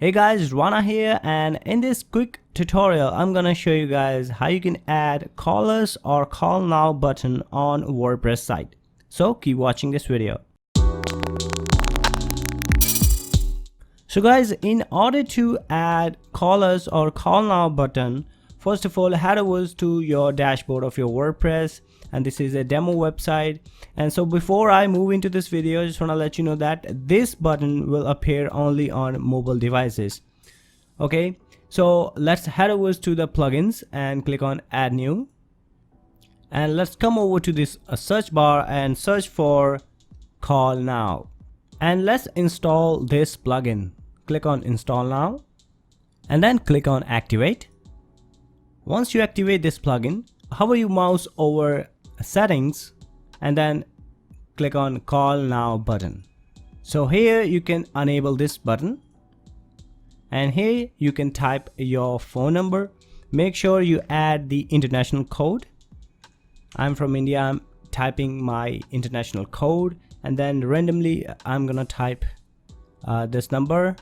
Hey guys, Rana here, and in this quick tutorial I'm gonna show you guys how you can add call us or call now button on WordPress site. So keep watching this video. So guys, in order to add call us or call now button, first of all head over to your dashboard of your WordPress, and this is a demo website. And so before I move into this video, I just want to let you know that this button will appear only on mobile devices. Okay, so let's head over to the plugins and click on add new, and let's come over to this search bar and search for call now, and let's install this plugin. Click on install now and then click on activate. Once you activate this plugin, hover your mouse over settings and then click on call now button. So here you can enable this button, and here you can type your phone number. Make sure you add the international code. I'm from India, I'm typing my international code, and then randomly I'm gonna type this number.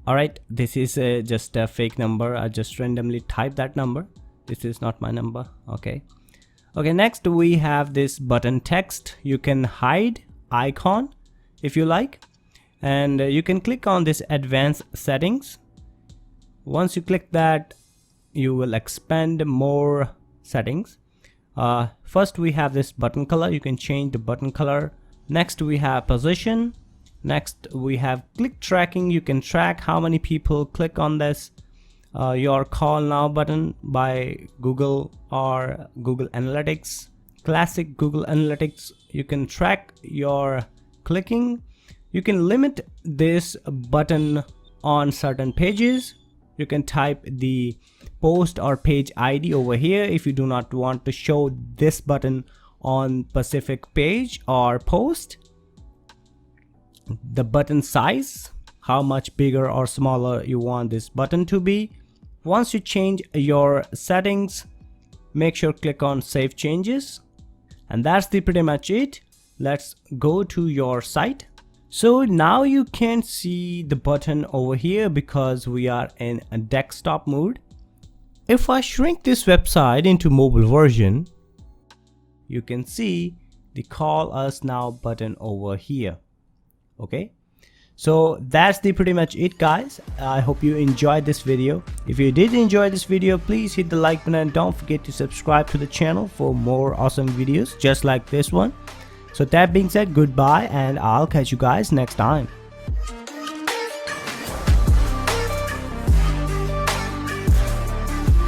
Alright, this is just a fake number. I just randomly type that number. This is not my number. Okay, next we have this button text. You can hide icon if you like, and you can click on this advanced settings. Once you click that, you will expand more settings. First we have this button color. You can change the button color. Next we have position. Next we have click tracking. You can track how many people click on this your call now button by Google or Google Analytics. Classic Google Analytics, you can track your clicking. You can limit this button on certain pages. You can type the post or page ID over here if you do not want to show this button on specific page or post. The button size, how much bigger or smaller you want this button to be. Once you change your settings, make sure click on save changes, and that's pretty much it. Let's go to your site. So now you can see the button over here because we are in a desktop mode. If I shrink this website into mobile version, you can see the call us now button over here. Okay, so that's pretty much it guys. I hope you enjoyed this video. If you did enjoy this video, please hit the like button and don't forget to subscribe to the channel for more awesome videos just like this one. So that being said, goodbye, and I'll catch you guys next time.